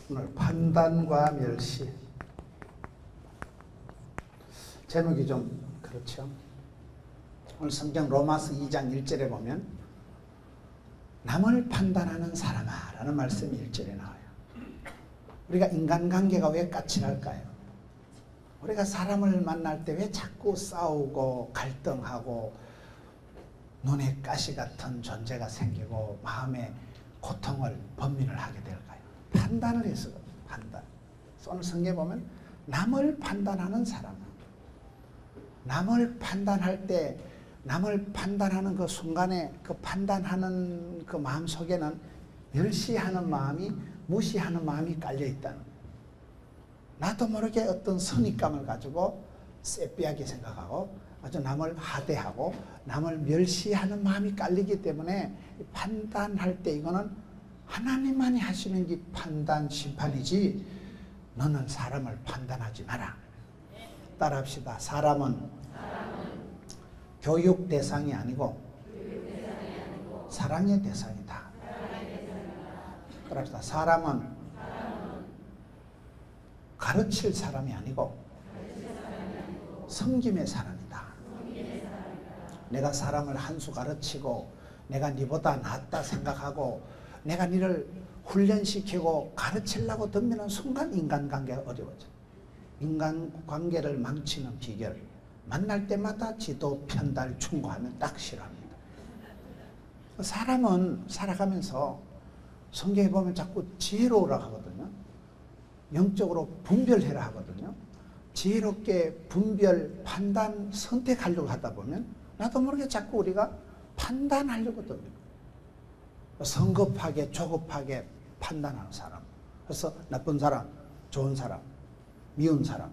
오늘 판단과 멸시. 제목이 좀 그렇죠. 오늘 성경 로마서 2장 1절에 보면 남을 판단하는 사람아 라는 말씀이 1절에 나와요. 우리가 인간관계가 왜 까칠할까요? 우리가 사람을 만날 때 왜 자꾸 싸우고 갈등하고 눈에 가시 같은 존재가 생기고 마음에 고통을 번민을 하게 될까요? 판단을 해서 판단. 오늘 성경에 보면 남을 판단하는 사람. 남을 판단할 때 남을 판단하는 그 순간에 그 판단하는 그 마음 속에는 멸시하는 마음이 무시하는 마음이 깔려 있다는 거예요. 나도 모르게 어떤 선입감을 가지고 쎄삐하게 생각하고 아주 남을 하대하고 남을 멸시하는 마음이 깔리기 때문에 판단할 때 이거는 하나님만이 하시는 게 판단 심판이지 너는 사람을 판단하지 마라. 따라합시다. 사람은 교육 대상이 아니고 사랑의 대상이다. 따라합시다. 사람은 가르칠 사람이 아니고 섬김의 사람이다. 내가 사람을 한 수 가르치고 내가 네보다 낫다 생각하고 내가 네를 훈련시키고 가르치려고 덤비는 순간 인간관계가 어려워져. 인간관계를 망치는 비결. 만날 때마다 지도, 편달, 충고하면 딱 싫어합니다. 사람은 살아가면서 성경에 보면 자꾸 지혜로우라 하거든요. 영적으로 분별해라 하거든요. 지혜롭게 분별, 판단, 선택하려고 하다 보면 나도 모르게 자꾸 우리가 판단하려고 듭니다. 성급하게 조급하게 판단하는 사람. 그래서 나쁜 사람, 좋은 사람, 미운 사람.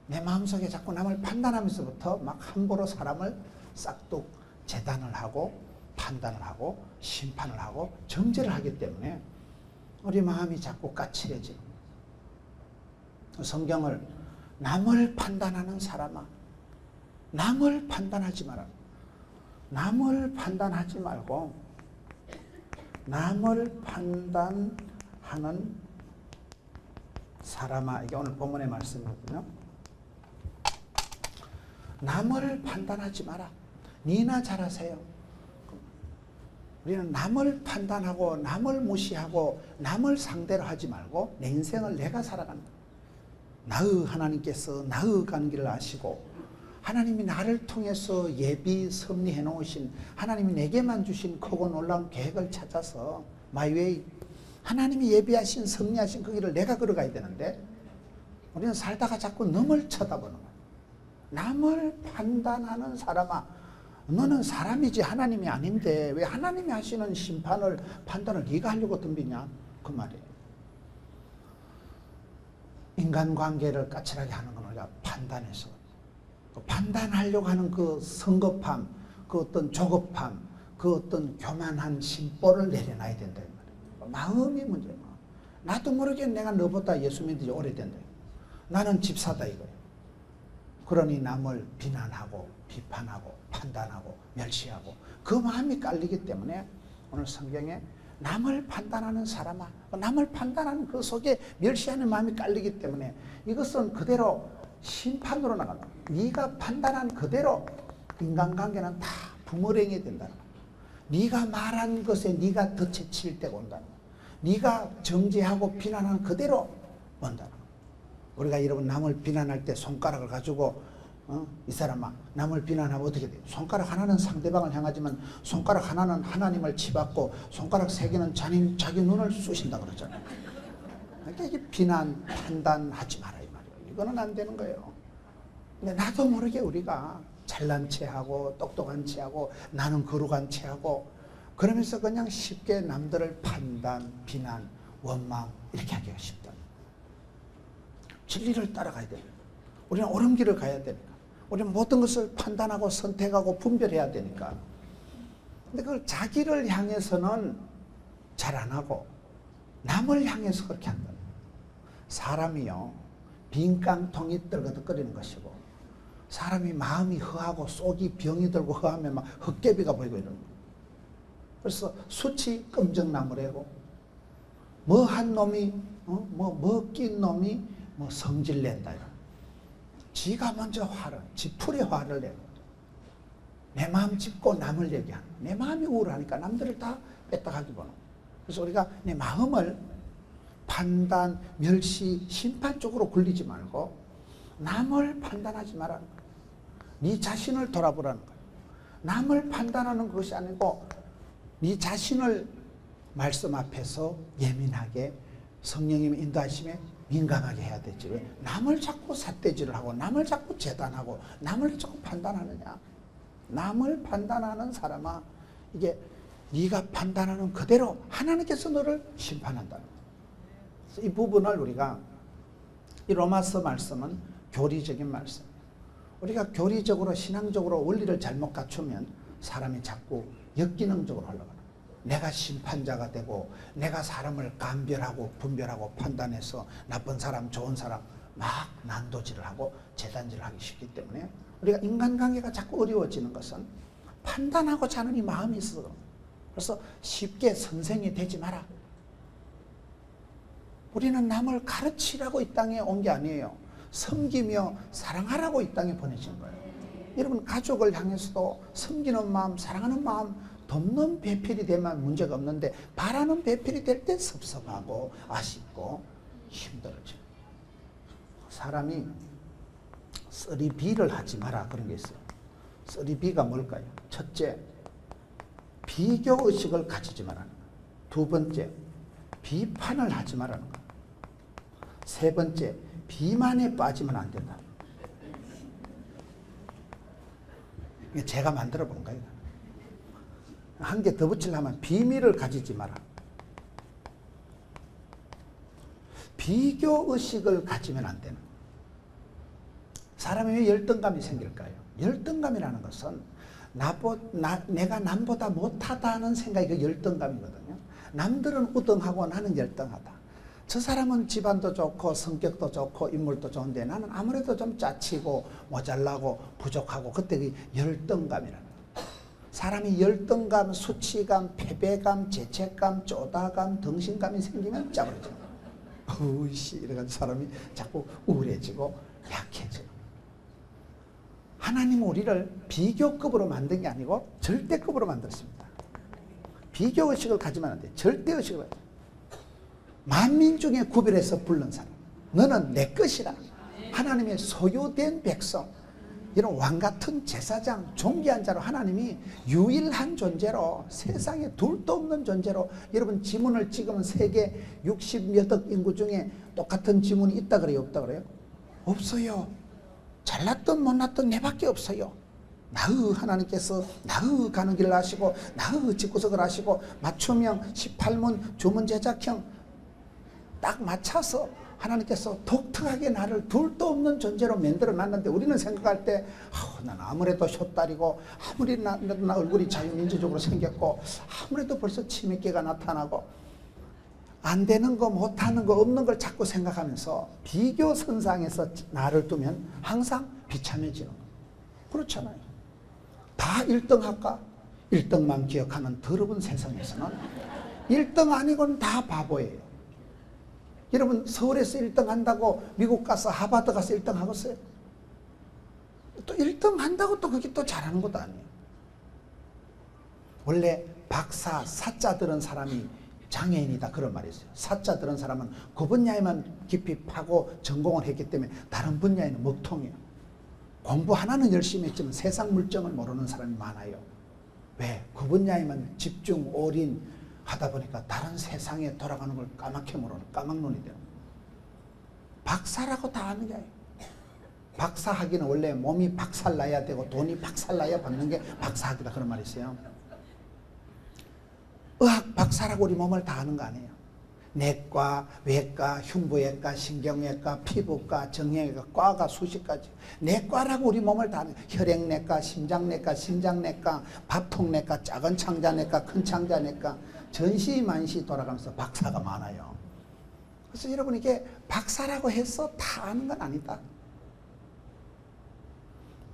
내 마음속에 자꾸 남을 판단하면서부터 막 함부로 사람을 싹둑 재단을 하고 판단을 하고 심판을 하고 정죄를 하기 때문에 우리 마음이 자꾸 까칠해지는 거예요. 성경을 남을 판단하는 사람아, 남을 판단하지 마라. 남을 판단하지 말고 남을 판단하는 사람아. 이게 오늘 본문의 말씀이거든요. 남을 판단하지 마라. 니나 잘하세요. 우리는 남을 판단하고 남을 무시하고 남을 상대로 하지 말고 내 인생을 내가 살아간다. 나의 하나님께서 나의 관계를 아시고 하나님이 나를 통해서 예비 섭리해 놓으신 하나님이 내게만 주신 크고 놀라운 계획을 찾아서 마이웨이 하나님이 예비하신 섭리하신 그 길을 내가 걸어가야 되는데 우리는 살다가 자꾸 남을 쳐다보는 거야. 남을 판단하는 사람아, 너는 사람이지 하나님이 아닌데 왜 하나님이 하시는 심판을 판단을 네가 하려고 덤비냐 그 말이에요. 인간관계를 까칠하게 하는 건 우리가 판단해서 판단하려고 하는 그 성급함, 그 어떤 조급함, 그 어떤 교만한 심보를 내려놔야 된다. 마음이 문제야. 나도 모르게 내가 너보다 예수 믿은 지 오래된다. 나는 집사다 이거예요. 그러니 남을 비난하고 비판하고 판단하고 멸시하고 그 마음이 깔리기 때문에 오늘 성경에 남을 판단하는 사람아, 남을 판단하는 그 속에 멸시하는 마음이 깔리기 때문에 이것은 그대로 심판으로 나간다. 네가 판단한 그대로 인간관계는 다 부모랭이 된다는 거야. 네가 말한 것에 네가 덫에 칠 때가 온다는 거야. 네가 정죄하고 비난하는 그대로 온다는 거야. 우리가 여러분 남을 비난할 때 손가락을 가지고 이 사람아 남을 비난하면 어떻게 돼요? 손가락 하나는 상대방을 향하지만 손가락 하나는 하나님을 치받고 손가락 세 개는 자기 눈을 쑤신다 그러잖아요. 그러니까 이게 비난, 판단하지 마라 이 말이에요. 이거는 안 되는 거예요. 근데 나도 모르게 우리가 잘난 체하고 똑똑한 체하고 나는 거룩한 체하고 그러면서 그냥 쉽게 남들을 판단, 비난, 원망 이렇게 하기가 쉽다. 진리를 따라가야 됩니다. 우리는 옳은 길을 가야 됩니다. 우리는 모든 것을 판단하고 선택하고 분별해야 되니까. 근데 그걸 자기를 향해서는 잘 안 하고 남을 향해서 그렇게 한다. 사람이요, 빈 깡통이 떨거덕거리는 것이고 사람이 마음이 허하고 속이 병이 들고 허하면 막 헛개비가 보이고 이러는 거예요. 그래서 숯이 끔적나무래고 뭐 한 놈이 뭐 먹긴 놈이 뭐 성질 낸다. 지가 먼저 지 풀에 화를 내고 내 마음 짚고 남을 얘기하는 거야. 내 마음이 우울하니까 남들을 다 뺐다가기 보는. 그래서 우리가 내 마음을 판단, 멸시, 심판 쪽으로 굴리지 말고 남을 판단하지 말라는 거야. 네 자신을 돌아보라는 거야. 남을 판단하는 것이 아니고 네 자신을 말씀 앞에서 예민하게 성령님의 인도하심에 민감하게 해야 되지. 왜? 남을 자꾸 삿대질을 하고 남을 자꾸 재단하고 남을 자꾸 판단하느냐. 남을 판단하는 사람아, 이게 네가 판단하는 그대로 하나님께서 너를 심판한다는 거예요. 이 부분을 우리가, 이 로마서 말씀은 교리적인 말씀. 우리가 교리적으로 신앙적으로 원리를 잘못 갖추면 사람이 자꾸 역기능적으로 흘러가는 거예요. 내가 심판자가 되고 내가 사람을 감별하고 분별하고 판단해서 나쁜 사람 좋은 사람 막 난도질을 하고 재단질을 하기 쉽기 때문에 우리가 인간관계가 자꾸 어려워지는 것은 판단하고자 하는 이 마음이 있어서. 그래서 쉽게 선생이 되지 마라. 우리는 남을 가르치라고 이 땅에 온 게 아니에요. 섬기며 사랑하라고 이 땅에 보내신 거예요. 여러분 가족을 향해서도 섬기는 마음, 사랑하는 마음, 돕는 배필이 되면 문제가 없는데 바라는 배필이 될 때 섭섭하고 아쉽고 힘들어져. 사람이 쓰리비를 하지 마라 그런 게 있어요. 쓰리비가 뭘까요? 첫째, 비교의식을 가지지 말라는 거예요. 두 번째, 비판을 하지 말라는 거예요. 세 번째, 비만에 빠지면 안 된다. 이게 제가 만들어 본 거예요. 한 개 더 붙이려면 비밀을 가지지 마라. 비교의식을 가지면 안 되는. 사람이 왜 열등감이 생길까요? 열등감이라는 것은 내가 남보다 못하다는 생각이 그 열등감이거든요. 남들은 우등하고 나는 열등하다. 저 사람은 집안도 좋고 성격도 좋고 인물도 좋은데 나는 아무래도 좀 짜치고 모자라고 부족하고, 그때 그 열등감이라는 거예요. 사람이 열등감, 수치감, 패배감, 죄책감, 쪼다감, 덩신감이 생기면 짜버려져요. 어이씨 이래가지고 사람이 자꾸 우울해지고 약해져요. 하나님은 우리를 비교급으로 만든 게 아니고 절대급으로 만들었습니다. 비교의식을 가지면 안 돼. 절대의식을 가지고. 만민 중에 구별해서 부른 사람. 너는 내 것이라. 하나님의 소유된 백성. 이런 왕같은 제사장, 존귀한 자로 하나님이 유일한 존재로, 세상에 둘도 없는 존재로. 여러분 지문을 찍으면 세계 60몇 억 인구 중에 똑같은 지문이 있다 그래요? 없다 그래요? 없어요. 잘났든 못났든 내밖에 없어요. 나의 하나님께서 나의 가는 길을 아시고 나의 집구석을 아시고 맞춤형 18문 주문 제작형 딱 맞춰서 하나님께서 독특하게 나를 둘도 없는 존재로 만들어 놨는데, 우리는 생각할 때 난 아무래도 숏다리고 아무리 나 얼굴이 자유민주적으로 생겼고 아무래도 벌써 치매기가 나타나고 안 되는 거 못하는 거 없는 걸 자꾸 생각하면서 비교선상에서 나를 두면 항상 비참해지는 거예요. 그렇잖아요. 다 1등 할까? 1등만 기억하는 더러운 세상에서는 1등 아니고는 다 바보예요. 여러분 서울에서 1등 한다고 미국 가서 하버드 가서 1등 하겠어요? 또 1등 한다고 또 그게 또 잘하는 것도 아니에요. 원래 박사, 사자 들은 사람이 장애인이다 그런 말이 있어요. 사자 들은 사람은 그 분야에만 깊이 파고 전공을 했기 때문에 다른 분야에는 먹통이에요. 공부 하나는 열심히 했지만 세상 물정을 모르는 사람이 많아요. 왜? 그 분야에만 집중, 올인 하다 보니까 다른 세상에 돌아가는 걸 까맣게 모르는 까막눈이 되는 거예요. 박사라고 다 아는 게 아니에요. 박사학위는 원래 몸이 박살나야 되고 돈이 박살나야 받는 게 박사학위다 그런 말이 있어요. 의학 박사라고 우리 몸을 다 아는 거 아니에요. 내과, 외과, 흉부외과, 신경외과, 피부과, 정형외과, 과가 수십 가지. 내과라고 우리 몸을 다 아는 거예요. 혈액내과, 심장내과, 신장내과, 밥통내과, 작은 창자내과, 큰 창자내과, 전시만시 돌아가면서 박사가 많아요. 그래서 여러분 이게 박사라고 해서 다 아는 건 아니다.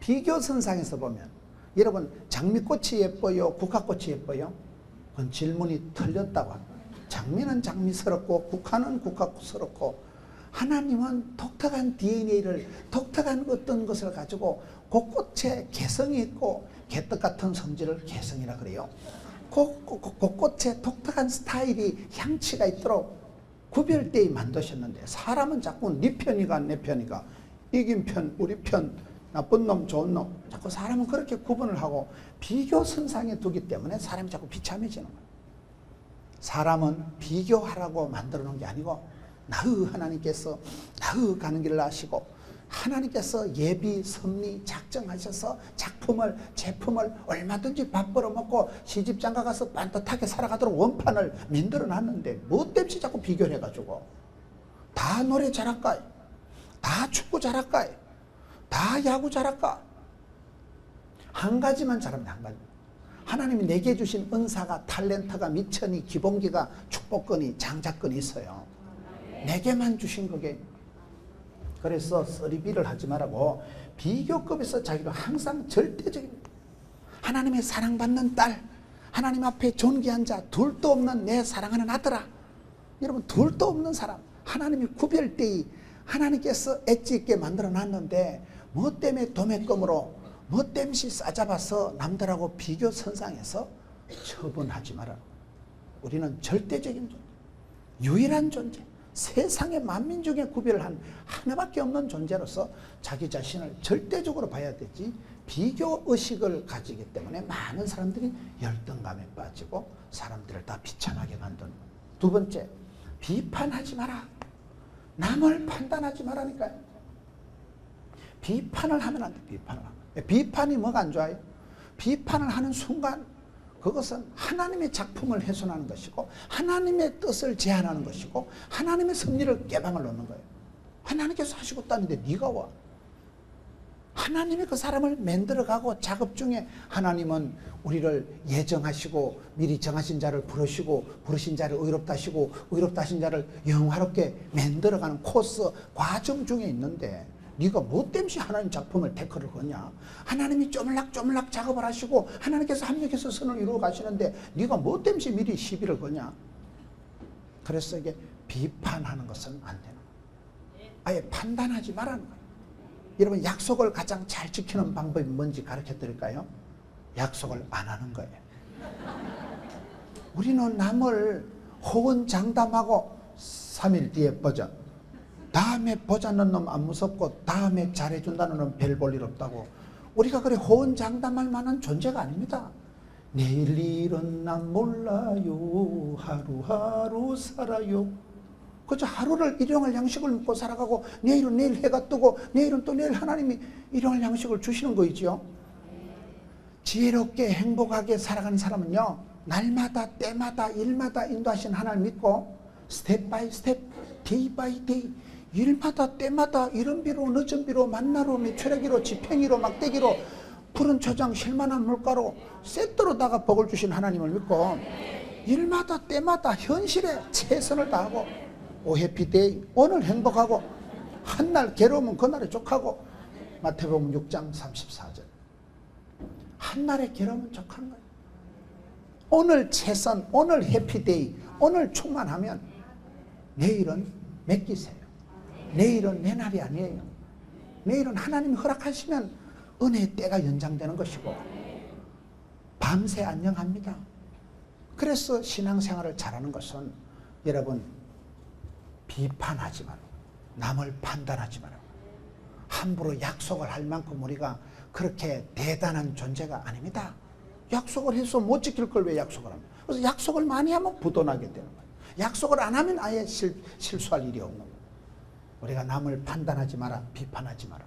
비교선상에서 보면 여러분 장미꽃이 예뻐요? 국화꽃이 예뻐요? 그건 질문이 틀렸다고 합니다. 장미는 장미스럽고 국화는 국화스럽고 하나님은 독특한 DNA를 독특한 어떤 것을 가지고 곳곳에 개성이 있고 개떡 같은 성질을 개성이라 그래요. 곳곳에 독특한 스타일이 향치가 있도록 구별되게 만드셨는데 사람은 자꾸 네 편이가 내 편이가 이긴 편 우리 편 나쁜 놈 좋은 놈 자꾸 사람은 그렇게 구분을 하고 비교 선상에 두기 때문에 사람이 자꾸 비참해지는 거예요. 사람은 비교하라고 만들어 놓은 게 아니고 나의 하나님께서 나의 가는 길을 아시고 하나님께서 예비 섭리 작정하셔서 작품을 제품을 얼마든지 밥 벌어먹고 시집장가 가서 반듯하게 살아가도록 원판을 만들어 놨는데 뭐 때문에 자꾸 비교를 해가지고 다 노래 잘할까 다 축구 잘할까 다 야구 잘할까 한 가지만 잘하면 한 가지 하나님이 내게 주신 은사가 탤런트가 미천이 기본기가 축복권이 장자권이 있어요. 내게만 주신 거게. 그래서 쓰리비를 하지 말라고 비교급에서 자기가 항상 절대적인 하나님의 사랑받는 딸 하나님 앞에 존귀한 자 둘도 없는 내 사랑하는 아들아 여러분 둘도 없는 사람 하나님이 구별되이 하나님께서 엣지 있게 만들어 놨는데 뭐 때문에 도매금으로 뭐 때문에 싸잡아서 남들하고 비교 선상에서 처분하지 마라. 우리는 절대적인 존재 유일한 존재 세상의 만민 중에 구별을 한 하나밖에 없는 존재로서 자기 자신을 절대적으로 봐야 되지 비교의식을 가지기 때문에 많은 사람들이 열등감에 빠지고 사람들을 다 비참하게 만드는 거예요. 두 번째, 비판하지 마라. 남을 판단하지 말라니까요. 비판을 하면 안 돼. 비판을 하면. 비판이 뭐가 안 좋아요? 비판을 하는 순간 그것은 하나님의 작품을 훼손하는 것이고 하나님의 뜻을 제한하는 것이고 하나님의 섭리를 깨방을 놓는 거예요. 하나님께서 하시고 있다는데 네가 와. 하나님이 그 사람을 만들어가고 작업 중에 하나님은 우리를 예정하시고 미리 정하신 자를 부르시고 부르신 자를 의롭다 하시고 의롭다 하신 자를 영화롭게 만들어가는 코스 과정 중에 있는데 네가 뭐 때문에 하나님 작품을 태클을 거냐. 하나님이 쪼물락쪼물락 작업을 하시고 하나님께서 합력해서 선을 이루어 가시는데 네가 뭐 때문에 미리 시비를 거냐. 그래서 이게 비판하는 것은 안 되는 거예요. 아예 판단하지 말라는 거예요. 여러분 약속을 가장 잘 지키는 방법이 뭔지 가르쳐 드릴까요? 약속을 안 하는 거예요. 우리는 남을 호언장담하고 3일 뒤에 보자. 다음에 보자는 놈 안 무섭고 다음에 잘해준다는 놈 별 볼 일 없다고. 우리가 그래 호언장담할 만한 존재가 아닙니다. 내일 일은 난 몰라요. 하루하루 살아요. 그저 하루를 일용할 양식을 먹고 살아가고 내일은 내일 해가 뜨고 내일은 또 내일 하나님이 일용할 양식을 주시는 거이지요. 지혜롭게 행복하게 살아가는 사람은요. 날마다 때마다 일마다 인도하신 하나님 믿고 스텝 바이 스텝 데이 바이 데이 일마다 때마다 이른비로 늦은비로 만나로 메추라기로 지팽이로 막대기로 푸른 초장 실만한 물가로 세트로다가 복을 주신 하나님을 믿고 일마다 때마다 현실에 최선을 다하고 오 해피데이 오늘 행복하고 한날 괴로우면 그날에 족하고 마태복음 6장 34절 한날에 괴로우면 족하는 거예요. 오늘 최선 오늘 해피데이 오늘 충만하면 내일은 맡기세요. 내일은 내 날이 아니에요. 내일은 하나님이 허락하시면 은혜의 때가 연장되는 것이고 밤새 안녕합니다. 그래서 신앙생활을 잘하는 것은 여러분 비판하지 말고 남을 판단하지 말고 함부로 약속을 할 만큼 우리가 그렇게 대단한 존재가 아닙니다. 약속을 해서 못 지킬 걸 왜 약속을 합니까? 그래서 약속을 많이 하면 부도나게 되는 거예요. 약속을 안 하면 아예 실수할 일이 없는 거예요. 우리가 남을 판단하지 마라. 비판하지 마라.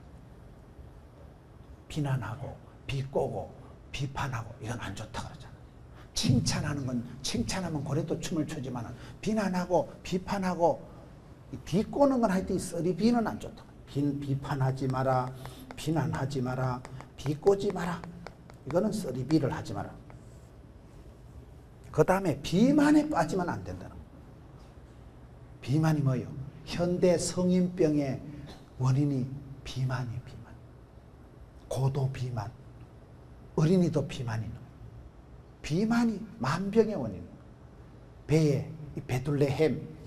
비난하고 비꼬고 비판하고 이건 안 좋다 그러잖아. 칭찬하는 건 칭찬하면 고래도 춤을 추지만 비난하고 비판하고 비꼬는 건 하여튼 쓰리비는 안 좋다. 비판하지 마라. 비난하지 마라. 비꼬지 마라. 이거는 쓰리비를 하지 마라. 그 다음에 비만에 빠지면 안 된다는 거예요. 비만이 뭐예요? 현대 성인병의 원인이 비만이에요. 비만. 고도 비만. 어린이도 비만이 있는 거예요. 비만이 만병의 원인이에요. 배에 이 베들레헴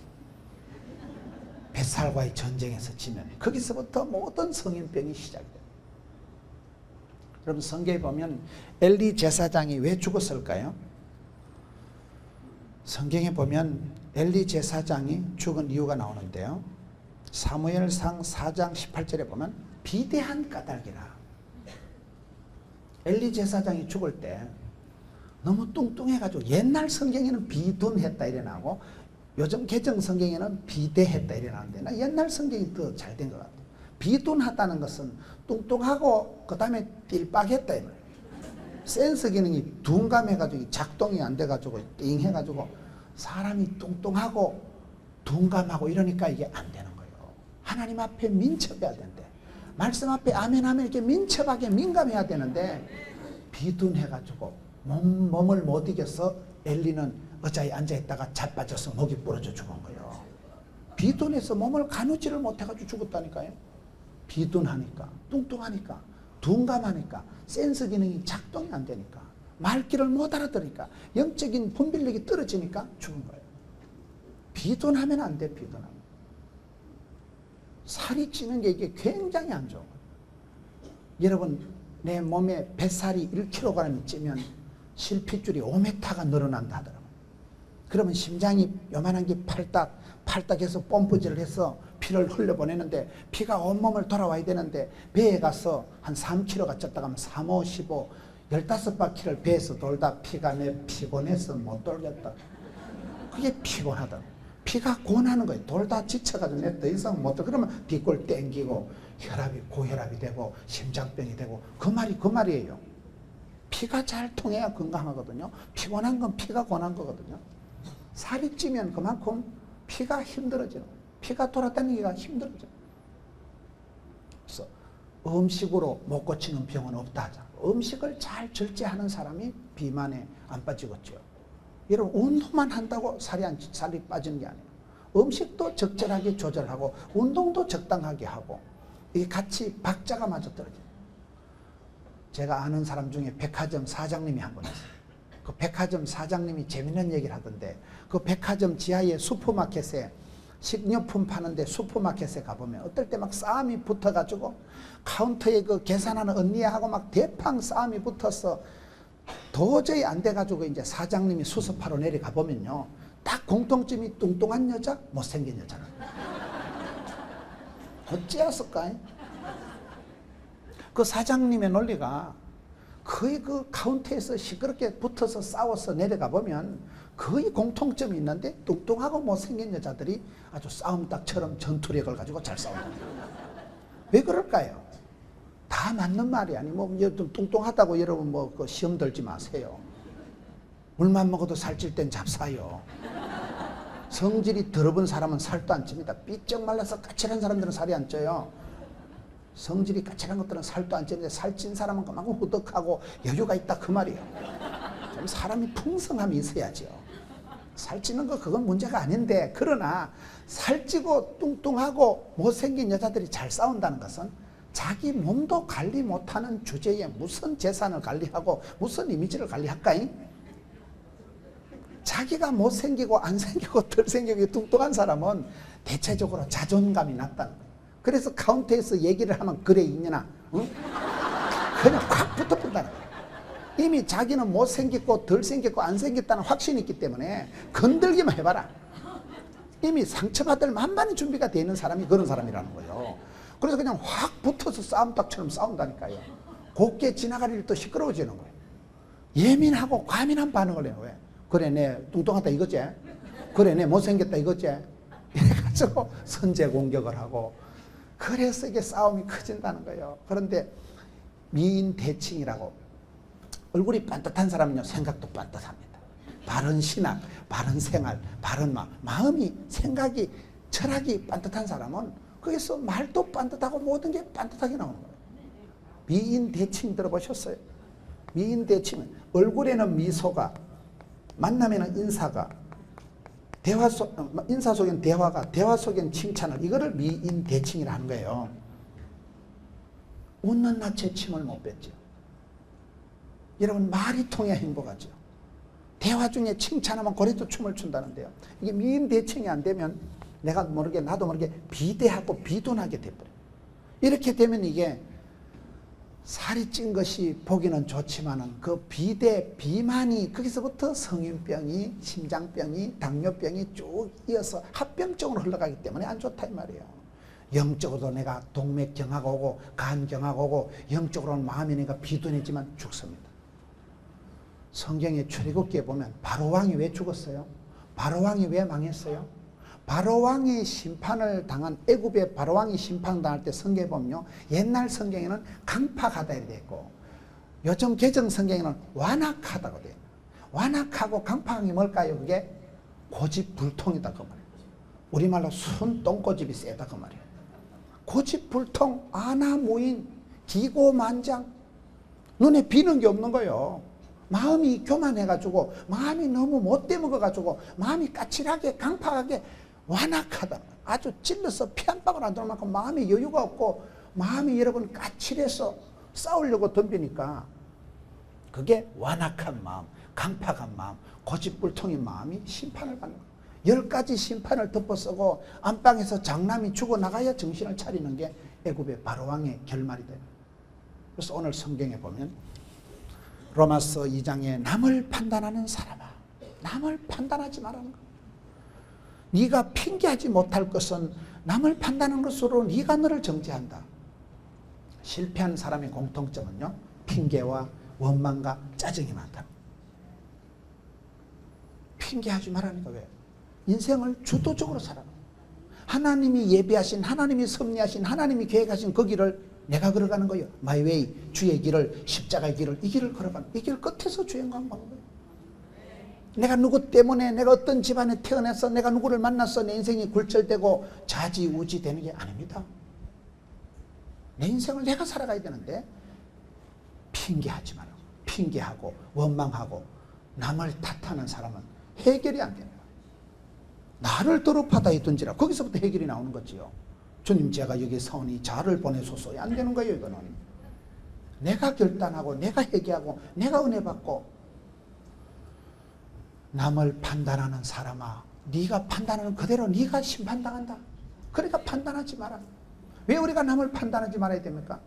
벳살과의 전쟁에서 지면 거기서부터 모든 성인병이 시작돼요. 여러분 성경에 보면 엘리 제사장이 왜 죽었을까요? 성경에 보면 엘리 제사장이 죽은 이유가 나오는데요. 사무엘상 4장 18절에 보면 비대한 까닭이라. 엘리 제사장이 죽을 때 너무 뚱뚱해가지고 옛날 성경에는 비둔했다 이래 나오고 요즘 개정 성경에는 비대했다 이래 나오는데 나 옛날 성경이 더 잘 된 것 같아요. 비둔하다는 것은 뚱뚱하고 그 다음에 띨빡했다 이 말이에요. 센서 기능이 둔감해가지고 작동이 안 돼가지고 띵 해가지고 사람이 뚱뚱하고 둔감하고 이러니까 이게 안 되는 거예요. 하나님 앞에 민첩해야 되는데 말씀 앞에 아멘 하면 이렇게 민첩하게 민감해야 되는데 비둔해가지고 몸을 못 이겨서 엘리는 의자에 앉아있다가 자빠져서 목이 부러져 죽은 거예요. 비둔해서 몸을 가누지를 못해가지고 죽었다니까요. 비둔하니까 뚱뚱하니까 둔감하니까 센서 기능이 작동이 안 되니까 말귀를 못 알아들으니까 영적인 분별력이 떨어지니까 죽은 거예요. 비둔하면 안 돼. 비둔하면 살이 찌는 게 이게 굉장히 안 좋은 거예요. 여러분 내 몸에 뱃살이 1kg이 찌면 실핏줄이 5m가 늘어난다 하더라고요. 그러면 심장이 요만한 게 팔딱해서 펌프질을 해서 피를 흘려보내는데 피가 온몸을 돌아와야 되는데 배에 가서 한 3kg가 쪘다가 하면 3, 5, 15, 15바퀴를 배에서 돌다 피가 내 피곤해서 못 돌겠다. 그게 피곤하다. 피가 고나는 거예요. 돌다 지쳐가지고 내 더 이상 못 돌. 그러면 뒷골 땡기고 혈압이 고혈압이 되고 심장병이 되고 그 말이에요. 피가 잘 통해야 건강하거든요. 피곤한 건 피가 고난 거거든요. 살이 찌면 그만큼 피가 힘들어져요. 피가 돌아다니기가 힘들어져요. 그래서 음식으로 못 고치는 병은 없다 하잖아요. 음식을 잘 절제하는 사람이 비만에 안 빠지겠죠. 여러분 운동만 한다고 살이 빠지는 게 아니에요. 음식도 적절하게 조절하고 운동도 적당하게 하고 이게 같이 박자가 맞아 떨어져요. 제가 아는 사람 중에 백화점 사장님이 한 분 있어요. 그 백화점 사장님이 재밌는 얘기를 하던데 그 백화점 지하에 슈퍼마켓에 식료품 파는데 슈퍼마켓에 가보면 어떨 때 막 싸움이 붙어가지고 카운터에 그 계산하는 언니하고 막 대팡 싸움이 붙어서 도저히 안 돼가지고 이제 사장님이 수습하러 내려가 보면요. 딱 공통점이 뚱뚱한 여자, 못생긴 여자는. 어찌였을까? 그 사장님의 논리가 거의 그 카운터에서 시끄럽게 붙어서 싸워서 내려가 보면 거의 공통점이 있는데 뚱뚱하고 못생긴 여자들이 아주 싸움닭처럼 전투력을 가지고 잘 싸운다. 왜 그럴까요? 다 맞는 말이 아니 뭐 좀 뚱뚱하다고 여러분 뭐 그 시험 들지 마세요. 물만 먹어도 살찔 땐 잡사요. 성질이 더러운 사람은 살도 안 찝니다. 삐쩍 말라서 까칠한 사람들은 살이 안 쪄요. 성질이 까칠한 것들은 살도 안 찌는데 살찐 사람은 그만큼 후덕하고 여유가 있다 그 말이에요. 좀 사람이 풍성함이 있어야죠. 살찌는 거 그건 문제가 아닌데 그러나 살찌고 뚱뚱하고 못생긴 여자들이 잘 싸운다는 것은 자기 몸도 관리 못하는 주제에 무슨 재산을 관리하고 무슨 이미지를 관리할까잉? 자기가 못생기고 안 생기고 덜 생기고 뚱뚱한 사람은 대체적으로 자존감이 낮다는 거예요. 그래서 카운터에서 얘기를 하면 그래 있냐나 응? 그냥 확 붙어본다는 거예요. 이미 자기는 못생겼고 덜 생겼고 안 생겼다는 확신이 있기 때문에 건들기만 해봐라. 이미 상처받을 만반의 준비가 되어 있는 사람이 그런 사람이라는 거예요. 그래서 그냥 확 붙어서 싸움닭처럼 싸운다니까요. 곱게 지나갈 일도 시끄러워지는 거예요. 예민하고 과민한 반응을 해요. 왜? 그래 내 뚱뚱하다 이거지? 그래 내 못생겼다 이거지? 이래가지고 선제 공격을 하고 그래서 이게 싸움이 커진다는 거예요. 그런데 미인 대칭이라고 얼굴이 반듯한 사람은요 생각도 반듯합니다. 바른 신앙, 바른 생활, 바른 마음이 생각이 철학이 반듯한 사람은 거기서 말도 반듯하고 모든 게 반듯하게 나오는 거예요. 미인 대칭 들어보셨어요? 미인 대칭은 얼굴에는 미소가 만남에는 인사가 인사 속엔 대화가 대화 속엔 칭찬을 이거를 미인 대칭이라 하는 거예요. 웃는 낯에 침을 못 뱉죠. 여러분 말이 통해야 행복하죠. 대화 중에 칭찬하면 고래도 춤을 춘다는데요. 이게 미인 대칭이 안 되면 내가 모르게 나도 모르게 비대하고 비둔하게 돼버려요. 이렇게 되면 이게 살이 찐 것이 보기는 좋지만은 그 비대, 비만이 거기서부터 성인병이, 심장병이, 당뇨병이 쭉 이어서 합병증으로 흘러가기 때문에 안 좋다 이 말이에요. 영적으로도 내가 동맥경화가 오고 간경화가 오고 영적으로는 마음이 내가 비둔해지만 죽습니다. 성경의 출애굽기에 보면 바로왕이 왜 죽었어요? 바로왕이 왜 망했어요? 바로왕이 심판을 당한 애굽의 바로왕이 심판당할 때 성경에 보면요, 옛날 성경에는 강팍하다 이렇게 있고 요즘 개정 성경에는 완악하다고 돼요. 완악하고 강팍이 뭘까요? 그게 고집불통이다 그 말이에요. 우리말로 순 똥꼬집이 세다 그 말이에요. 고집불통, 아나무인, 기고만장, 눈에 비는 게 없는 거예요. 마음이 교만해가지고 마음이 너무 못돼 먹어가지고 마음이 까칠하게 강팍하게 완악하다. 아주 찔러서 피 한 방울 안 들어올 만큼 마음이 여유가 없고 마음이 여러분 까칠해서 싸우려고 덤비니까 그게 완악한 마음, 강팍한 마음, 고집불통인 마음이 심판을 받는 거예요. 10가지 심판을 덮어쓰고 안방에서 장남이 죽어나가야 정신을 차리는 게 애굽의 바로왕의 결말이다. 그래서 오늘 성경에 보면 로마서 2장에 남을 판단하는 사람아, 남을 판단하지 말라는 거. 네가 핑계하지 못할 것은 남을 판단하는 것으로 네가 너를 정죄한다. 실패한 사람의 공통점은요, 핑계와 원망과 짜증이 많다. 핑계하지 말라는 거. 왜? 인생을 주도적으로 살아라. 하나님이 예비하신, 하나님이 섭리하신, 하나님이 계획하신 그 길을 내가 걸어가는 거예요. 마이 웨이, 주의 길을, 십자가의 길을, 이 길을 걸어가는, 이 길 끝에서 주행하는 거예요. 내가 누구 때문에, 내가 어떤 집안에 태어나서, 내가 누구를 만나서 내 인생이 굴절되고 좌지우지 되는 게 아닙니다. 내 인생을 내가 살아가야 되는데 핑계하지 말라고. 핑계하고 원망하고 남을 탓하는 사람은 해결이 안 됩니다. 나를 더럽하다 했던지라 거기서부터 해결이 나오는 거지요. 주님, 제가 여기 사오니 자를 보내소서. 안 되는 거예요. 이거는 내가 결단하고 내가 회개하고 내가 은혜 받고. 남을 판단하는 사람아, 네가 판단하는 그대로 네가 심판당한다. 그러니까 판단하지 마라. 왜 우리가 남을 판단하지 말아야 됩니까?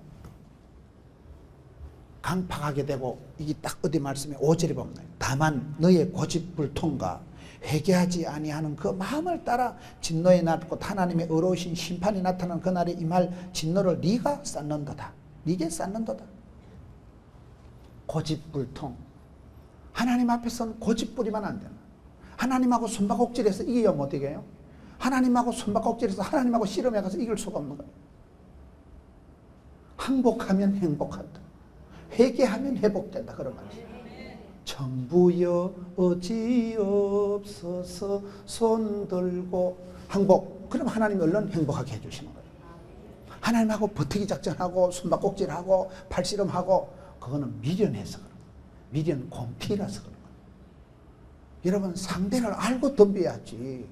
강팍하게 되고, 이게 딱 어디 말씀에 5절에 보면 다만 너의 고집불통과 회개하지 아니하는 그 마음을 따라 진노에 나고 하나님의 의로우신 심판이 나타나는 그날에 임할 진노를 네가 쌓는도다. 네게 쌓는도다. 고집불통. 하나님 앞에서는 고집 부리면 안 된다. 하나님하고 손바꼭질해서 이기면 어떻게 해요? 하나님하고 손바꼭질해서 하나님하고 씨름해가서 이길 수가 없는 거예요. 항복하면 행복한다. 회개하면 회복된다. 그런 말이에요. 천부여 어찌없어서 손들고 항복. 그럼 하나님이 얼른 행복하게 해주시는 거예요. 하나님하고 버티기 작전하고 손바꼭질하고 팔씨름하고 그거는 미련해서 그런 거예요. 미련 공티라서 그런 거예요. 여러분, 상대를 알고 덤벼야지.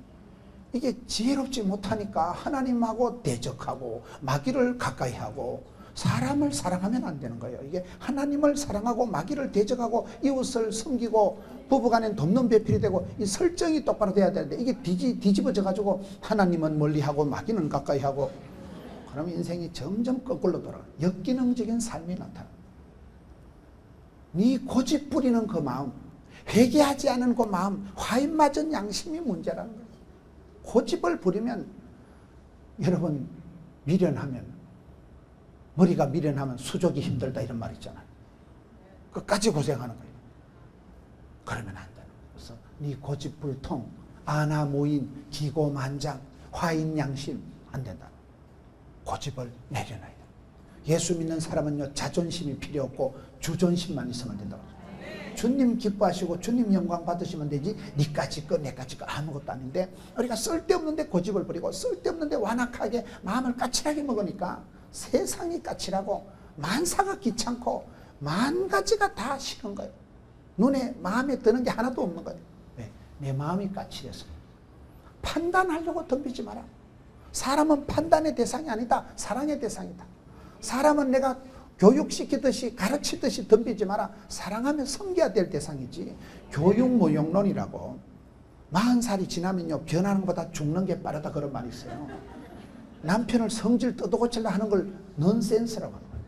이게 지혜롭지 못하니까 하나님하고 대적하고 마귀를 가까이 하고 사람을 사랑하면 안 되는 거예요. 이게 하나님을 사랑하고 마귀를 대적하고 이웃을 섬기고 부부간엔 돕는 배필이 되고 이 설정이 똑바로 돼야 되는데 이게 뒤집어져 가지고 하나님은 멀리하고 마귀는 가까이 하고 그러면 인생이 점점 거꾸로 돌아가. 역기능적인 삶이 나타나. 네 고집 부리는 그 마음, 회개하지 않은 그 마음, 화인맞은 양심이 문제라는 거예요. 고집을 부리면 여러분 미련하면, 머리가 미련하면 수족이 힘들다 이런 말 있잖아요. 끝까지 고생하는 거예요. 그러면 안 되는 거예요. 그래서 네 고집불통, 아나무인, 기고만장, 화인양심 안 된다. 고집을 내려놔야 돼요. 예수 믿는 사람은요, 자존심이 필요 없고 주존심만 있으면 된다고. 주님 기뻐하시고 주님 영광 받으시면 되지 니까지 거 내까지 거 아무것도 아닌데 우리가 쓸데없는데 고집을 부리고 쓸데없는데 완악하게 마음을 까칠하게 먹으니까 세상이 까칠하고 만사가 귀찮고 만 가지가 다 싫은 거예요. 눈에 마음에 드는 게 하나도 없는 거예요. 왜? 내 마음이 까칠해서. 판단하려고 덤비지 마라. 사람은 판단의 대상이 아니다. 사랑의 대상이다. 사람은 내가 교육시키듯이 가르치듯이 덤비지 마라. 사랑하며 섬겨야 될 대상이지. 교육무용론이라고. 40살이 지나면요 변하는 것보다 죽는 게 빠르다 그런 말이 있어요. 남편을 성질 뜯어고치려 하는 걸 넌센스라고 하는 거예요.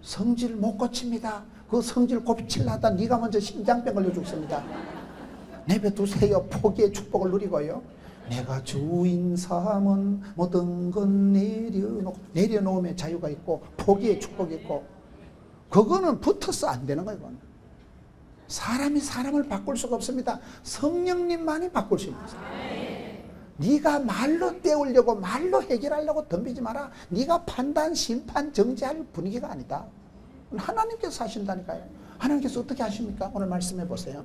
성질 못 고칩니다. 그 성질 고치려 하다 네가 먼저 심장병 걸려 죽습니다. 내버두세요. 포기의 축복을 누리고요. 내가 주인 삼은 모든 건 내려놓으면 자유가 있고 포기의 축복이 있고, 그거는 붙어서 안 되는 거예요. 이건. 사람이 사람을 바꿀 수가 없습니다. 성령님만이 바꿀 수 있는 거예요. 네가 말로 때우려고 말로 해결하려고 덤비지 마라. 네가 판단, 심판, 정죄할 분위기가 아니다. 하나님께서 하신다니까요. 하나님께서 어떻게 하십니까? 오늘 말씀해 보세요.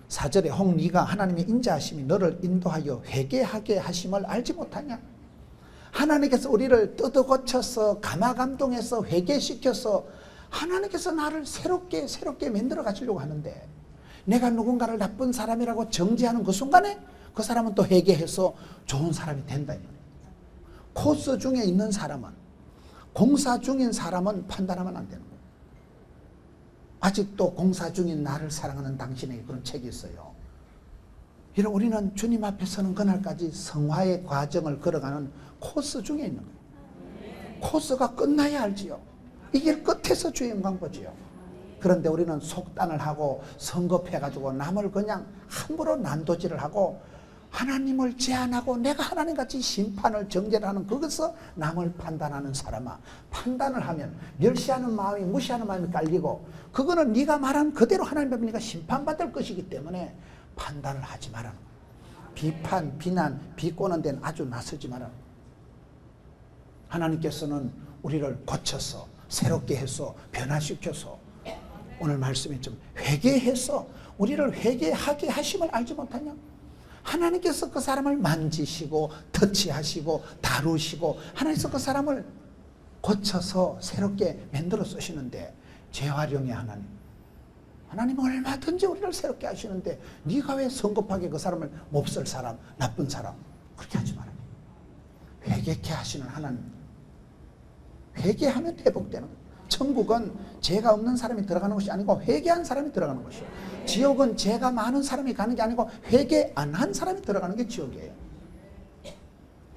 4절에 혹 네가 하나님의 인자하심이 너를 인도하여 회개하게 하심을 알지 못하냐? 하나님께서 우리를 뜯어고쳐서 감화감동해서 회개시켜서 하나님께서 나를 새롭게 만들어 가시려고 하는데, 내가 누군가를 나쁜 사람이라고 정죄하는 그 순간에 그 사람은 또 회개해서 좋은 사람이 된다. 코스 중에 있는 사람은, 공사 중인 사람은 판단하면 안 되는 거예요. 아직도 공사 중인 나를 사랑하는 당신에게 그런 책이 있어요. 이런 우리는 주님 앞에 서는 그날까지 성화의 과정을 걸어가는 코스 중에 있는 거예요. 코스가 끝나야 알지요. 이 길 끝에서 주의 영광 보지요. 그런데 우리는 속단을 하고 성급해가지고 남을 그냥 함부로 난도질을 하고 하나님을 제한하고 내가 하나님같이 심판을 정죄를 하는, 거기서 남을 판단하는 사람아, 판단을 하면 멸시하는 마음이, 무시하는 마음이 깔리고, 그거는 네가 말한 그대로 하나님 앞에 네가 심판받을 것이기 때문에 판단을 하지 마라. 비판, 비난, 비꼬는 데는 아주 나서지 마라. 하나님께서는 우리를 고쳐서 새롭게 해서 변화시켜서 오늘 말씀이 좀 회개해서 우리를 회개하게 하심을 알지 못하냐? 하나님께서 그 사람을 만지시고 터치하시고 다루시고 하나님께서 그 사람을 고쳐서 새롭게 만들어 쓰시는데, 재활용의 하나님은 얼마든지 우리를 새롭게 하시는데 네가 왜 성급하게 그 사람을 몹쓸 사람, 나쁜 사람 그렇게 하지 마라. 회개케 하시는 하나님, 회개하면 회복되는 거예요. 천국은 죄가 없는 사람이 들어가는 것이 아니고 회개한 사람이 들어가는 것이에요. 지옥은 죄가 많은 사람이 가는 게 아니고 회개 안 한 사람이 들어가는 게 지옥이에요.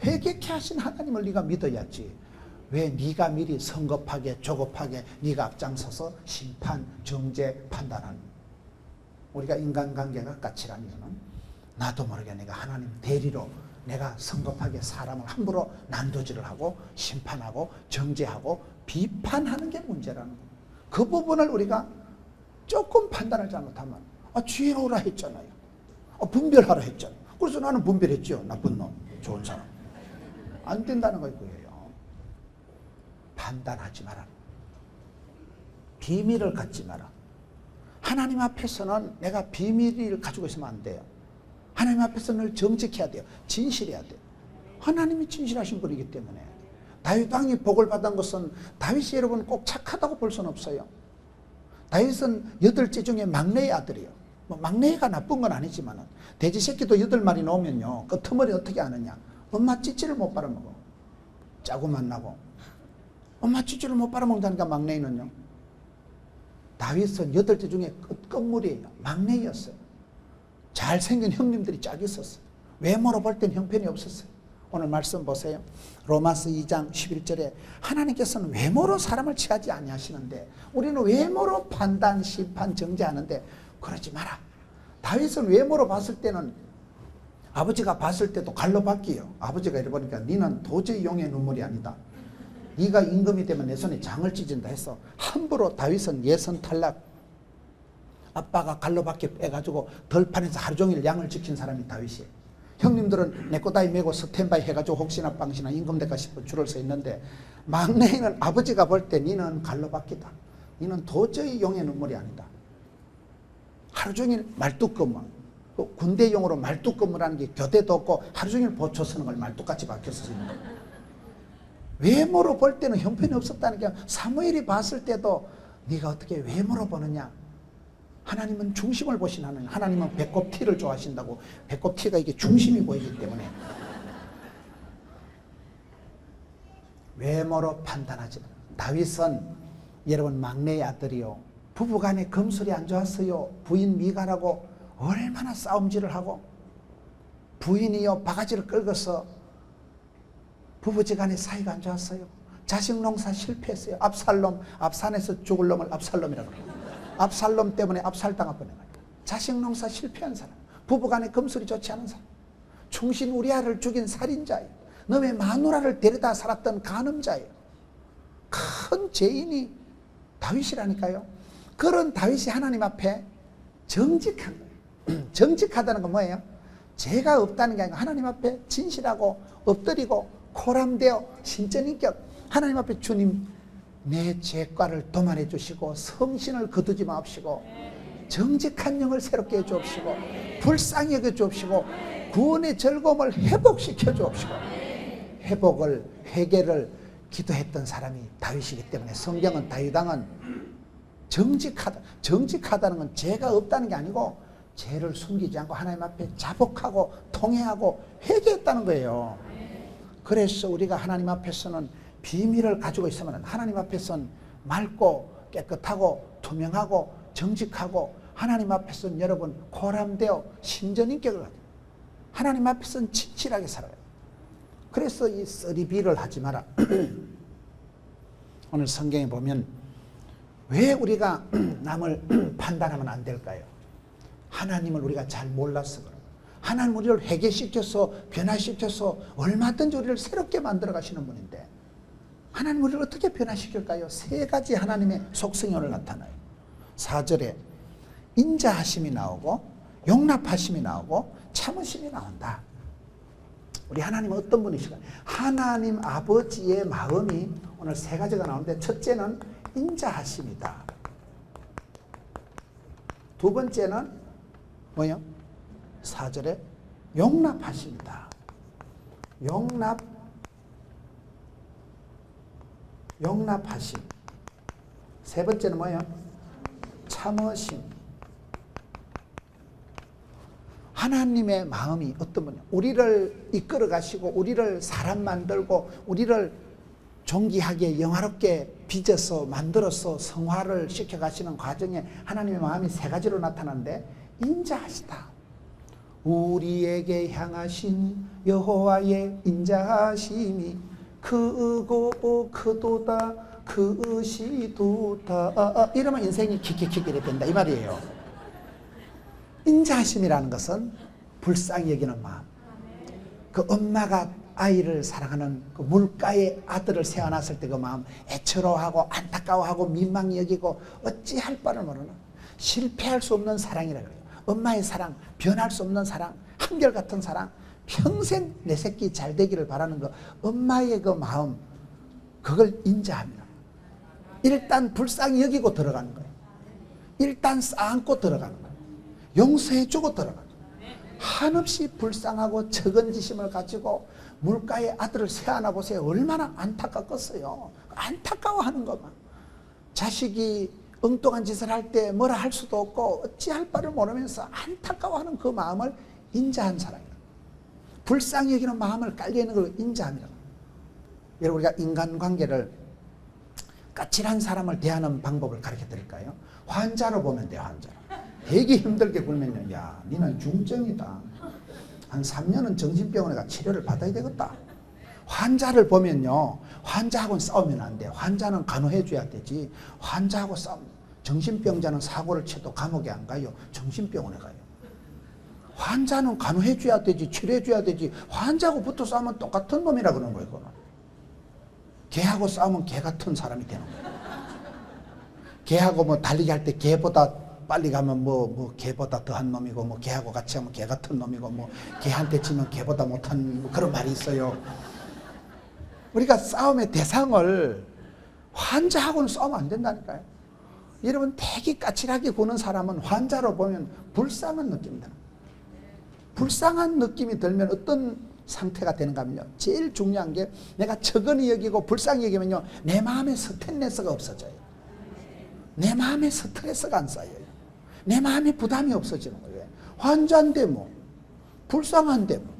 회개케 하신 하나님을 네가 믿어야지. 왜 네가 미리 성급하게 조급하게 네가 앞장서서 심판, 정죄, 판단하는. 우리가 인간관계가 까칠한 이유는 나도 모르게 내가 하나님 대리로 내가 성급하게 사람을 함부로 난도질을 하고 심판하고 정죄하고 비판하는 게 문제라는 거예요. 그 부분을 우리가 조금 판단을 잘못하면 지혜로우라 했잖아요. 분별하라 했잖아요. 그래서 나는 분별했죠. 나쁜 놈, 좋은 사람. 안 된다는 거예요. 판단하지 마라. 비밀을 갖지 마라. 하나님 앞에서는 내가 비밀을 가지고 있으면 안 돼요. 하나님 앞에서 늘 정직해야 돼요. 진실해야 돼요. 하나님이 진실하신 분이기 때문에. 다윗 왕이 복을 받은 것은 다윗이 여러분 꼭 착하다고 볼 수는 없어요. 다윗은 8째 중에 막내의 아들이에요. 막내가 나쁜 건 아니지만 돼지 새끼도 8마리 나오면요 그 터머리 어떻게 하느냐, 엄마 찌찌를 못 빨아먹어. 짜고만 나고 엄마 찌찌를 못 빨아먹는다니까. 막내는요, 다윗은 8째 중에 끝물이에요. 막내였어요. 잘생긴 형님들이 짝이 있었어요. 외모로 볼 땐 형편이 없었어요. 오늘 말씀 보세요. 로마서 2장 11절에 하나님께서는 외모로 사람을 취하지 아니하시는데 우리는 외모로 판단, 심판, 정죄하는데 그러지 마라. 다윗은 외모로 봤을 때는 아버지가 봤을 때도 갈로 바뀌어요. 아버지가 이러보니까 너는 도저히 용의 눈물이 아니다. 네가 임금이 되면 내 손에 장을 찢은다 해서 함부로 다윗은 예선 탈락. 아빠가 갈로 밖에 빼가지고 덜판에서 하루 종일 양을 지킨 사람이 다윗이에요. 형님들은 내 꼬다리 메고 스탠바이 해가지고 혹시나 빵시나 임금 될까 싶어 줄을 서 있는데, 막내는 아버지가 볼 때 니는 갈로 바뀌다. 니는 도저히 용의 눈물이 아니다. 하루 종일 말뚝근무, 군대용으로 말뚝근무라는 게 교대도 없고 하루 종일 보초 서는 걸 말뚝같이 박혀서 쓰는 거예요. 외모로 볼 때는 형편이 없었다는 게, 사무엘이 봤을 때도 네가 어떻게 외모로 보느냐. 하나님은 중심을 보신 하나님. 하나님은 배꼽 티를 좋아하신다고. 배꼽 티가 이게 중심이 보이기 때문에 외모로 판단하지 마. 다윗은 여러분 막내의 아들이요, 부부간에 금술이 안 좋았어요. 부인 미가라고 얼마나 싸움질을 하고, 부인이요 바가지를 끌고서 부부지간에 사이가 안 좋았어요. 자식 농사 실패했어요. 압살롬, 압산에서 죽을 놈을 압살롬이라고 그래요. 압살롬 때문에 압살당할 뻔해요. 자식 농사 실패한 사람, 부부간에 금술이 좋지 않은 사람, 충신 우리아를 죽인 살인자예요. 너의 마누라를 데려다 살았던 간음자예요. 큰 죄인이 다윗이라니까요. 그런 다윗이 하나님 앞에 정직한 거예요. 정직하다는 건 뭐예요? 죄가 없다는 게 아니고 하나님 앞에 진실하고 엎드리고 코람되어 신전인격, 하나님 앞에 주님 내 죄과를 도말해 주시고 성신을 거두지 마옵시고 정직한 영을 새롭게 해 주옵시고 불쌍히 여겨 주옵시고 구원의 즐거움을 회복시켜 주옵시고 회복을, 회개를 기도했던 사람이 다윗이기 때문에 성경은 다윗 왕은 정직하다는 건 죄가 없다는 게 아니고 죄를 숨기지 않고 하나님 앞에 자복하고 통회하고 회개했다는 거예요. 그래서 우리가 하나님 앞에서는 비밀을 가지고 있으면 하나님 앞에서는 맑고 깨끗하고 투명하고 정직하고 하나님 앞에서는 여러분 고람되어 신전인격을 가지고 하나님 앞에서는 진실하게 살아요. 그래서 이 쓰리비를 하지 마라. 오늘 성경에 보면 왜 우리가 남을 판단하면 안 될까요? 하나님을 우리가 잘 몰라서 그래요. 하나님 우리를 회개시켜서 변화시켜서 얼마든지 우리를 새롭게 만들어 가시는 분인데 하나님 우리를 어떻게 변화시킬까요? 세 가지 하나님의 속성이 오늘 나타나요. 4절에 인자하심이 나오고 용납하심이 나오고 참으심이 나온다. 우리 하나님은 어떤 분이실까요? 하나님 아버지의 마음이 오늘 세 가지가 나오는데 첫째는 인자하심이다. 두 번째는 뭐요? 4절에 용납하심이다. 용납하심. 세 번째는 뭐예요? 참으심. 하나님의 마음이 어떤 분이에요? 우리를 이끌어 가시고 우리를 사람 만들고 우리를 존귀하게 영화롭게 빚어서 만들어서 성화를 시켜 가시는 과정에 하나님의 마음이 세 가지로 나타나는데 인자하시다. 우리에게 향하신 여호와의 인자하심이 크고 크도다 크시도다. 이러면 인생이 킥킥킥 된다 이 말이에요. 인자하심이라는 것은 불쌍히 여기는 마음. 그 엄마가 아이를 사랑하는 그 물가에 아들을 세워놨을 때 그 마음 애처로하고 안타까워하고 민망히 여기고 어찌할 바를 모르는 실패할 수 없는 사랑이라 그래요. 엄마의 사랑, 변할 수 없는 사랑, 한결같은 사랑, 평생 내 새끼 잘 되기를 바라는 그 엄마의 그 마음, 그걸 인자합니다. 일단 불쌍히 여기고 들어가는 거예요. 일단 쌓안고 들어가는 거예요. 용서해주고 들어가는 거예요. 한없이 불쌍하고 적은지심을 가지고 물가에 아들을 세워놔 보세요. 얼마나 안타깝겠어요. 안타까워하는 것만. 자식이 엉뚱한 짓을 할 때 뭐라 할 수도 없고 어찌할 바를 모르면서 안타까워하는 그 마음을 인자한 사람이에요. 불쌍히 여기는 마음을 깔려있는 걸 인자함이라고. 여러분 우리가 인간관계를 까칠한 사람을 대하는 방법을 가르쳐 드릴까요? 환자로 보면 돼요. 환자로. 되게 힘들게 굴면요. 야, 니는 중증이다. 한 3년은 정신병원에 가 치료를 받아야 되겠다. 환자를 보면요. 환자하고는 싸우면 안 돼. 환자는 간호해 줘야 되지. 환자하고 싸우면 정신병자는 사고를 쳐도 감옥에 안 가요. 정신병원에 가요. 환자는 간호해 줘야 되지. 치료해 줘야 되지. 환자하고 붙어 싸우면 똑같은 놈이라 그러는 거예요. 그거는. 개하고 싸우면 개 같은 사람이 되는 거예요. 개하고 뭐 달리기 할 때 개보다 빨리 가면 뭐 개보다 더한 놈이고 뭐 개하고 같이 하면 개 같은 놈이고 뭐 개한테 치면 개보다 못한 뭐 그런 말이 있어요. 우리가 싸움의 대상을 환자하고는 싸우면 안 된다니까요. 여러분 되게 까칠하게 구는 사람은 환자로 보면 불쌍한 느낌이 들어요. 불쌍한 느낌이 들면 어떤 상태가 되는가 하면요. 제일 중요한 게 내가 적은히 여기고 불쌍히 여기면요. 내 마음에 스트레스가 없어져요. 내 마음에 스트레스가 안 쌓여요. 내 마음에 부담이 없어지는 거예요. 환자인데 뭐 불쌍한데 뭐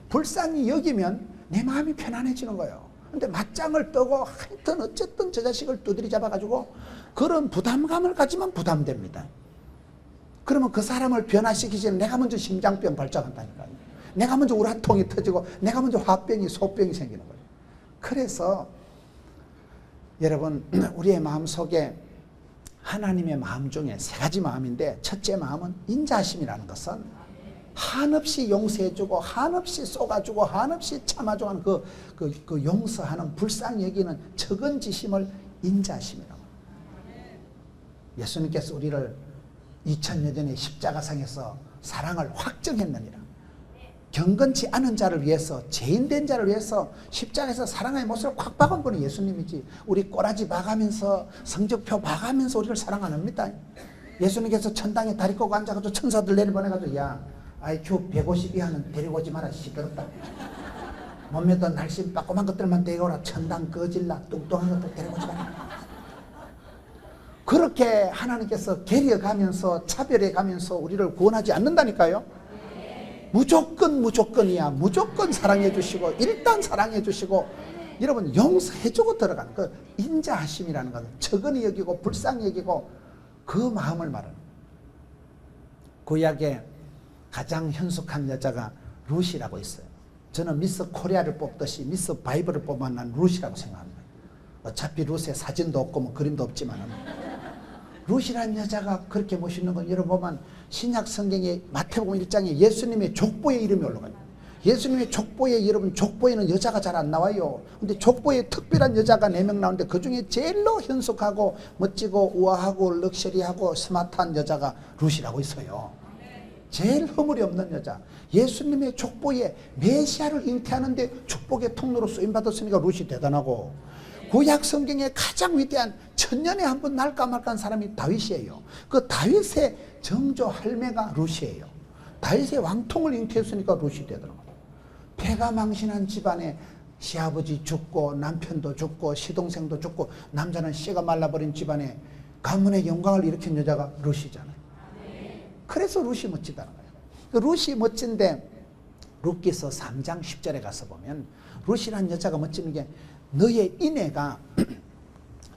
불쌍히 여기면 내 마음이 편안해지는 거예요. 근데 맞짱을 뜨고 하여튼 어쨌든 저 자식을 두드리 잡아가지고 그런 부담감을 가지면 부담됩니다. 그러면 그 사람을 변화시키기 전에 내가 먼저 심장병 발작한다니까요. 내가 먼저 우라통이 터지고 내가 먼저 화병이 소병이 생기는 거예요. 그래서 여러분 우리의 마음속에 하나님의 마음 중에 세 가지 마음인데 첫째 마음은 인자심이라는 것은 한없이 용서해주고 한없이 쏘가주고 한없이 참아주고 하는 그 용서하는 불쌍히 여기는 적은 지심을 인자심이라고 합니다. 예수님께서 우리를 2000년 전에 십자가상에서 사랑을 확정했느니라. 경건치 않은 자를 위해서 죄인된 자를 위해서 십자가에서 사랑의 못을 콱 박은 분이 예수님이지 우리 꼬라지 박으면서 성적표 박으면서 우리를 사랑 안 합니다. 예수님께서 천당에 다리 꼬고 앉아가지고 천사들 내려보내가지고 야 IQ 150 이하는 데리고 오지 마라 시끄럽다. 몸매도 날씬 빠꼼한 것들만 데려오라. 천당 거질라 뚱뚱한 것들 데리고 오지 마라. 그렇게 하나님께서 계려가면서 차별해가면서 우리를 구원하지 않는다니까요. 무조건이야. 무조건 사랑해 주시고 일단 사랑해 주시고 여러분 용서해 주고 들어가는 그 인자하심이라는 것은 적은히 여기고 불쌍히 여기고 그 마음을 말하는 구약에 가장 현숙한 여자가 룻이라고 있어요. 저는 미스 코리아를 뽑듯이 미스 바이블을 뽑아 난 룻이라고 생각합니다. 어차피 룻에 사진도 없고 뭐 그림도 없지만 룻이라는 여자가 그렇게 멋있는 건 여러분 보면 신약 성경의 마태복음 1장에 예수님의 족보의 이름이 올라가요. 예수님의 족보에 여러분 족보에는 여자가 잘 안 나와요. 근데 족보에 특별한 여자가 4명 나오는데 그 중에 제일로 현숙하고 멋지고 우아하고 럭셔리하고 스마트한 여자가 룻이라고 있어요. 제일 허물이 없는 여자. 예수님의 족보에 메시아를 잉태하는데 축복의 통로로 쓰임받았으니까 룻이 대단하고 구약 성경의 가장 위대한 천년에 한 번 날까 말까한 사람이 다윗이에요. 그 다윗의 정조 할매가 룻이에요. 다윗의 왕통을 잉태했으니까 룻이 되더라고요. 패가 망신한 집안에 시아버지 죽고 남편도 죽고 시동생도 죽고 남자는 씨가 말라버린 집안에 가문의 영광을 일으킨 여자가 룻이잖아요. 그래서 룻이 멋지다는 거예요. 그 룻이 멋진데 룻기서 3장 10절에 가서 보면 룻이라는 여자가 멋지는 게 너의 인애가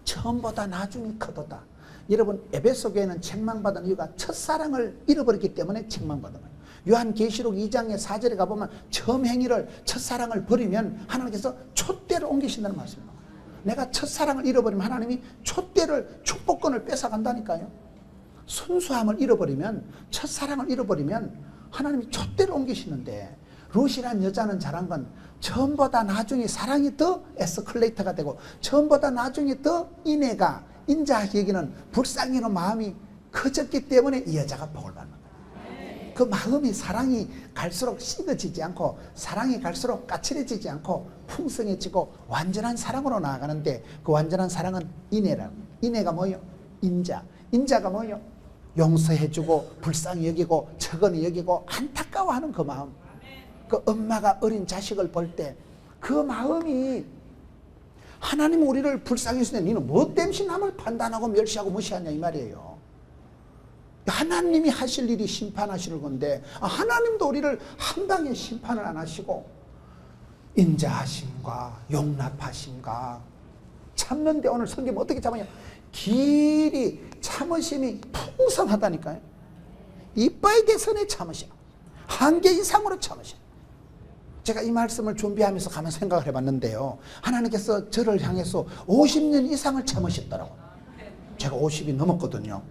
처음보다 나중에 크도다. 여러분 에베소 교회는 책망받은 이유가 첫사랑을 잃어버렸기 때문에 책망받은 거예요. 요한계시록 2장의 4절에 가보면 처음 행위를 첫사랑을 버리면 하나님께서 촛대를 옮기신다는 말씀입니다. 내가 첫사랑을 잃어버리면 하나님이 촛대를 축복권을 뺏어간다니까요. 순수함을 잃어버리면 첫사랑을 잃어버리면 하나님이 촛대를 옮기시는데 룻이란 여자는 잘한 건 처음보다 나중에 사랑이 더 에스컬레이터가 되고 처음보다 나중에 더 인애가 인자하게 여기는 불쌍히 여기는 마음이 커졌기 때문에 이 여자가 복을 받는 거예요. 그 마음이 사랑이 갈수록 식어지지 않고 사랑이 갈수록 까칠해지지 않고 풍성해지고 완전한 사랑으로 나아가는데 그 완전한 사랑은 인애라고. 인애가 뭐예요? 인자가 뭐예요? 용서해주고 불쌍히 여기고 적은히 여기고 안타까워하는 그 마음. 그 엄마가 어린 자식을 볼 때 그 마음이 하나님 우리를 불쌍히 여기시는데 너는 뭐 때문에 남을 판단하고 멸시하고 무시하냐 이 말이에요. 하나님이 하실 일이 심판하시는 건데 하나님도 우리를 한 방에 심판을 안 하시고 인자하심과 용납하심과 참는데 오늘 성경 어떻게 참으냐 길이 참으심이 풍성하다니까요. 이빠이 개선의 참으심 한계 이상으로 참으심. 제가 이 말씀을 준비하면서 가만 생각을 해봤는데요. 하나님께서 저를 향해서 50년 이상을 참으셨더라고요. 제가 50이 넘었거든요.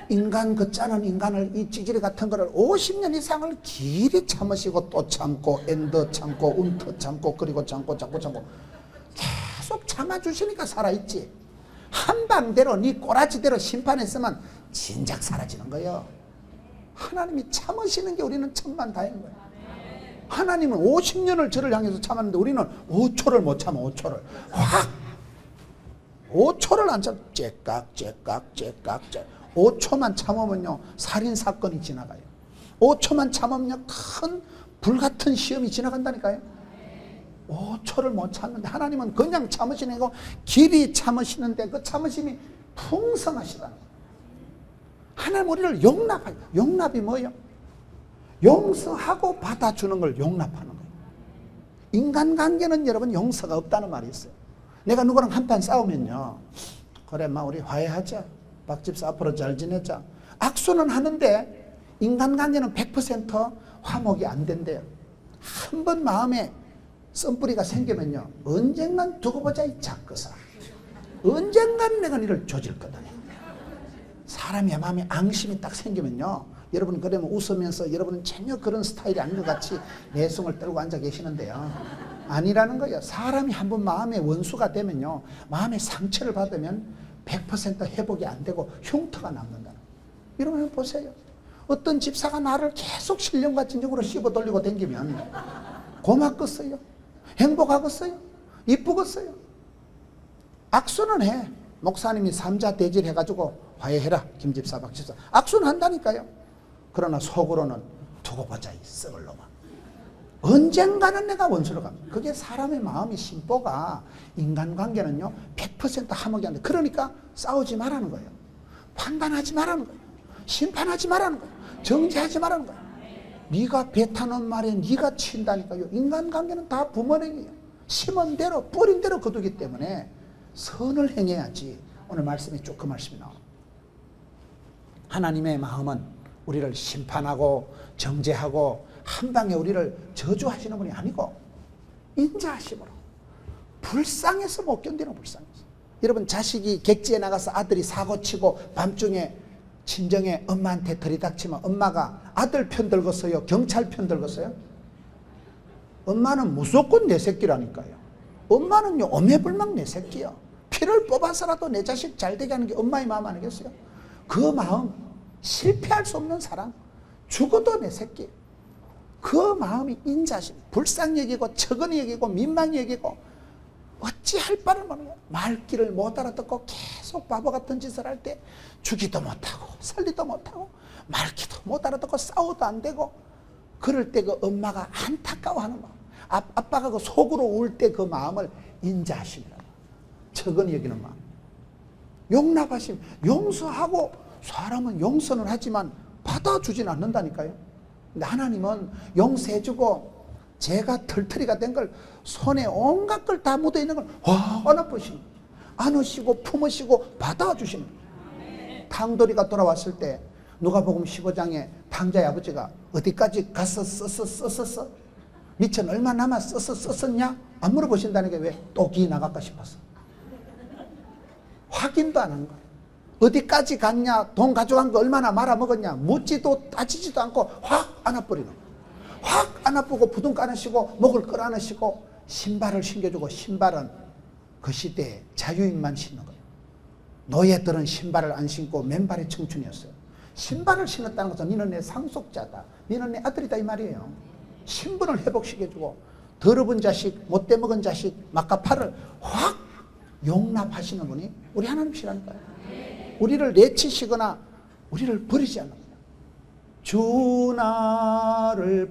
인간 그 짜는 인간을 이 찌질이 같은 거를 50년 이상을 길이 참으시고 또 참고 엔더 참고 운터 참고 그리고 참고 계속 참아주시니까 살아있지. 한 방대로 네 꼬라지대로 심판했으면 진작 사라지는 거예요. 하나님이 참으시는 게 우리는 천만다행인 거예요. 하나님은 50년을 저를 향해서 참았는데 우리는 5초를 못 참아. 5초를 확 5초를 안 참아. 째깍 5초만 참으면요 살인사건이 지나가요. 5초만 참으면요 큰 불같은 시험이 지나간다니까요. 5초를 못 참는데 하나님은 그냥 참으시는 거 길이 참으시는데 그 참으심이 풍성하시다는 거예요. 하나님 우리를 용납해요. 용납이 뭐예요? 용서하고 받아주는 걸 용납하는 거예요. 인간관계는 여러분 용서가 없다는 말이 있어요. 내가 누구랑 한판 싸우면요, 그래 마 우리 화해하자, 박집사 앞으로 잘 지내자, 악수는 하는데 인간관계는 100% 화목이 안 된대요. 한 번 마음에 썸뿌리가 생기면요, 언젠간 두고 보자 이 작거사, 언젠간 내가 니를 조질 거다. 사람의 마음에 앙심이 딱 생기면요, 여러분 그러면 웃으면서 여러분은 전혀 그런 스타일이 아닌 것 같이 내숭을 떨고 앉아 계시는데요, 아니라는 거예요. 사람이 한번 마음의 원수가 되면요, 마음의 상처를 받으면 100% 회복이 안 되고 흉터가 남는다. 여러분 한번 보세요. 어떤 집사가 나를 계속 신령과 진정으로 씹어 돌리고 댕기면 고맙겠어요? 행복하겠어요? 이쁘겠어요? 악수는 해. 목사님이 삼자 대질 해가지고 화해해라 김집사 박집사, 악수는 한다니까요. 그러나 속으로는 두고 보자 이 썩을 놈아, 언젠가는 내가 원수로 갑니다. 그게 사람의 마음의 심보가, 인간관계는요 100% 화목이 안 돼. 그러니까 싸우지 말라는 거예요. 판단하지 말라는 거예요. 심판하지 말라는 거예요. 정죄하지 말라는 거예요. 네가 뱉어놓은 말에 네가 친다니까요. 인간관계는 다 부모님이에요. 심은 대로 뿌린 대로 거두기 때문에 선을 행해야지. 오늘 말씀이 쭉 그 말씀이 나옵니다. 하나님의 마음은 우리를 심판하고 정죄하고 한 방에 우리를 저주하시는 분이 아니고 인자하심으로, 불쌍해서 못 견디는 불쌍해서. 여러분 자식이 객지에 나가서 아들이 사고치고 밤중에 친정에 엄마한테 들이닥치면 엄마가 아들 편 들겠어요? 경찰 편 들겠어요? 엄마는 무조건 내 새끼라니까요. 엄마는요 오매불망 내 새끼야. 피를 뽑아서라도 내 자식 잘 되게 하는 게 엄마의 마음 아니겠어요? 그 마음, 실패할 수 없는 사랑, 죽어도 내 새끼, 그 마음이 인자심, 불쌍히 여기고 척은히 여기고 민망히 여기고 어찌할 바를 모르고 말귀를 못 알아듣고 계속 바보 같은 짓을 할 때 주기도 못하고 살리도 못하고 말귀도 못 알아듣고 싸워도 안 되고, 그럴 때 그 엄마가 안타까워하는 마음, 아빠가 그 속으로 울 때 그 마음을 인자하심이라, 척은히 여기는 마음, 용납하심, 용서하고. 사람은 용서는 하지만 받아주진 않는다니까요. 근데 하나님은 용서해주고 죄가 털터리가 된 걸, 손에 온갖 걸 다 묻어있는 걸 확 안아보시는, 안으시고 품으시고 받아주시는. 탕돌이가 돌아왔을 때 누가복음 15장에 탕자의 아버지가 어디까지 가서 썼어? 미천 얼마 남아 썼냐? 안 물어보신다는 게 왜? 또기 나갈까 싶어서. 확인도 안 한 거예요. 어디까지 갔냐? 돈 가져간 거 얼마나 말아먹었냐? 묻지도 따지지도 않고 확 안아버리는 거예요. 확 안아보고 부둥 까내시고 목을 끌어안으시고 신발을 신겨주고, 신발은 그 시대에 자유인만 신는 거예요. 노예들은 신발을 안 신고 맨발의 청춘이었어요. 신발을 신었다는 것은 너는 내 상속자다, 너는 내 아들이다 이 말이에요. 신분을 회복시켜주고, 더러운 자식, 못돼 먹은 자식, 막가파를 확 용납하시는 분이 우리 하나님이시라니까요. 우리를 내치시거나 우리를 버리지 않는 거예요. 주 나를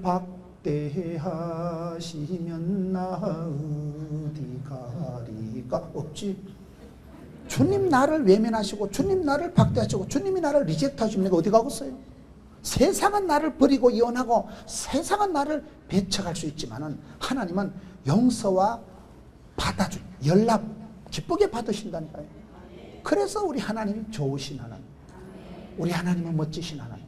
박대하시면 나 어디 가리가 없지. 주님 나를 외면하시고 주님 나를 박대하시고 주님이 나를 리젝트하시면 내가 어디 가겠어요? 세상은 나를 버리고 이혼하고 세상은 나를 배척할 수 있지만은 하나님은 용서와 받아준, 연락 기쁘게 받으신다니까요. 그래서 우리 하나님이 좋으신 하나님, 우리 하나님은 멋지신 하나님.